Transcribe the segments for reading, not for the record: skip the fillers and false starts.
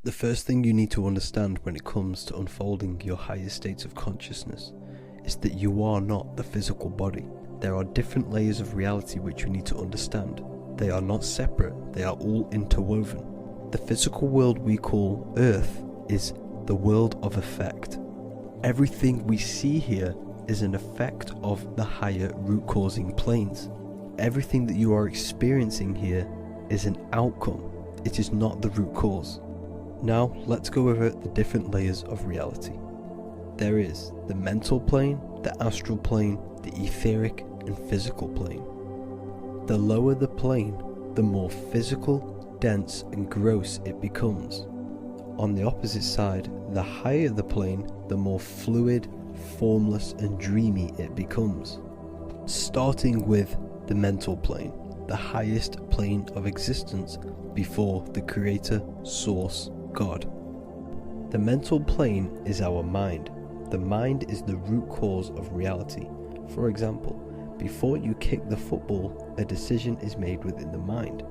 The first thing you need to understand when it comes to unfolding your higher states of consciousness is that you are not the physical body. There are different layers of reality which you need to understand. They are not separate, they are all interwoven. The physical world we call Earth is the world of effect. Everything we see here is an effect of the higher root-causing planes. Everything that you are experiencing here is an outcome. It is not the root cause. Now let's go over the different layers of reality. There is the mental plane, the astral plane, the etheric and physical plane. The lower the plane, the more physical, dense and gross it becomes. On the opposite side, the higher the plane, the more fluid, formless and dreamy it becomes. Starting with the mental plane, the highest plane of existence before the Creator, Source, God. The mental plane is our mind. The mind is the root cause of reality. For example, before you kick the football, a decision is made within the mind.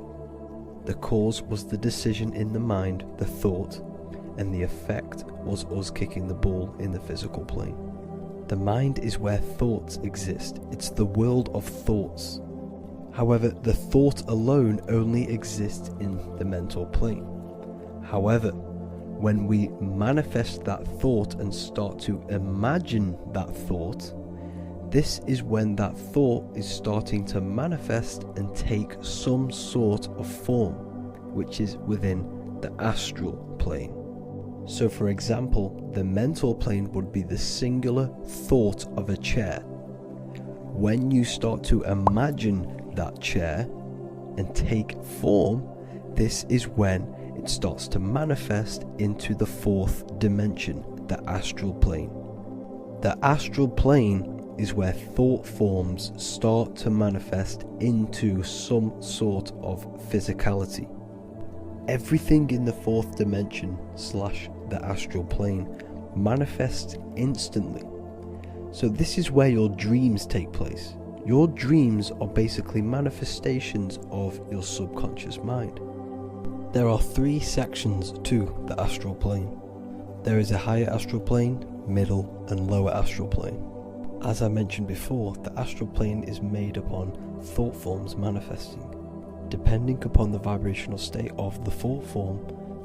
The cause was the decision in the mind, the thought, and the effect was us kicking the ball in the physical plane. The mind is where thoughts exist. It's the world of thoughts. However, the thought alone only exists in the mental plane. However, when we manifest that thought and start to imagine that thought, this is when that thought is starting to manifest and take some sort of form, which is within the astral plane. So for example, the mental plane would be the singular thought of a chair. When you start to imagine that chair and take form, this is when it starts to manifest into the fourth dimension, the astral plane. The astral plane is where thought forms start to manifest into some sort of physicality. Everything in the fourth dimension / the astral plane manifests instantly. So this is where your dreams take place. Your dreams are basically manifestations of your subconscious mind. There are 3 sections to the astral plane. There is a higher astral plane, middle and lower astral plane. As I mentioned before, the astral plane is made upon thought forms manifesting. Depending upon the vibrational state of the thought form,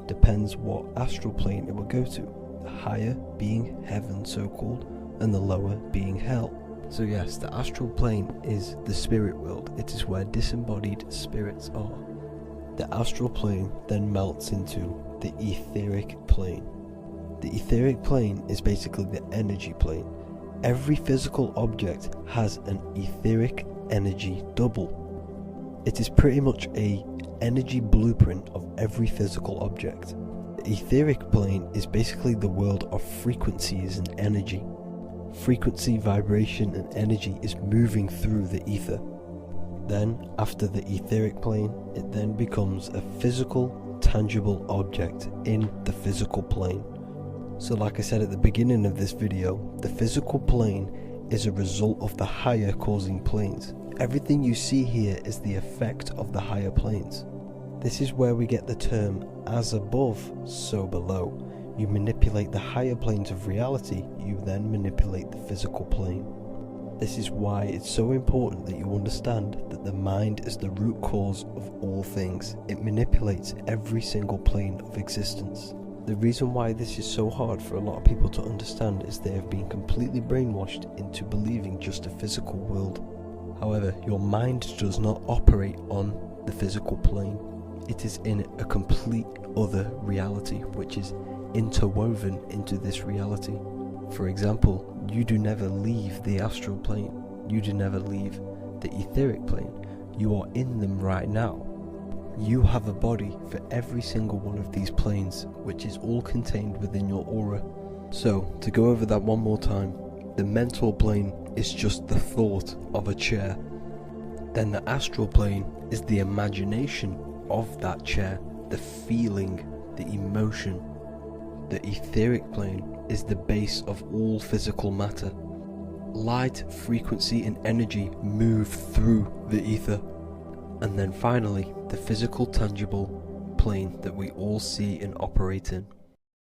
depends what astral plane it will go to. The higher being heaven so-called, and the lower being hell. So yes, the astral plane is the spirit world. It is where disembodied spirits are. The astral plane then melts into the etheric plane. The etheric plane is basically the energy plane. Every physical object has an etheric energy double. It is pretty much an energy blueprint of every physical object. The etheric plane is basically the world of frequencies and energy. Frequency, vibration and energy is moving through the ether. Then, after the etheric plane, it then becomes a physical, tangible object in the physical plane. So like I said at the beginning of this video, the physical plane is a result of the higher causing planes. Everything you see here is the effect of the higher planes. This is where we get the term, as above, so below. You manipulate the higher planes of reality, you then manipulate the physical plane. This is why it's so important that you understand that the mind is the root cause of all things. It manipulates every single plane of existence. The reason why this is so hard for a lot of people to understand is they have been completely brainwashed into believing just a physical world. However, your mind does not operate on the physical plane. It is in a complete other reality, which is interwoven into this reality. For example, you do never leave the astral plane. You do never leave the etheric plane. You are in them right now. You have a body for every single one of these planes, which is all contained within your aura. So, to go over that one more time, the mental plane is just the thought of a chair. Then the astral plane is the imagination of that chair, the feeling, the emotion. The etheric plane is the base of all physical matter. Light, frequency and energy move through the ether. And then finally, the physical tangible plane that we all see and operate in.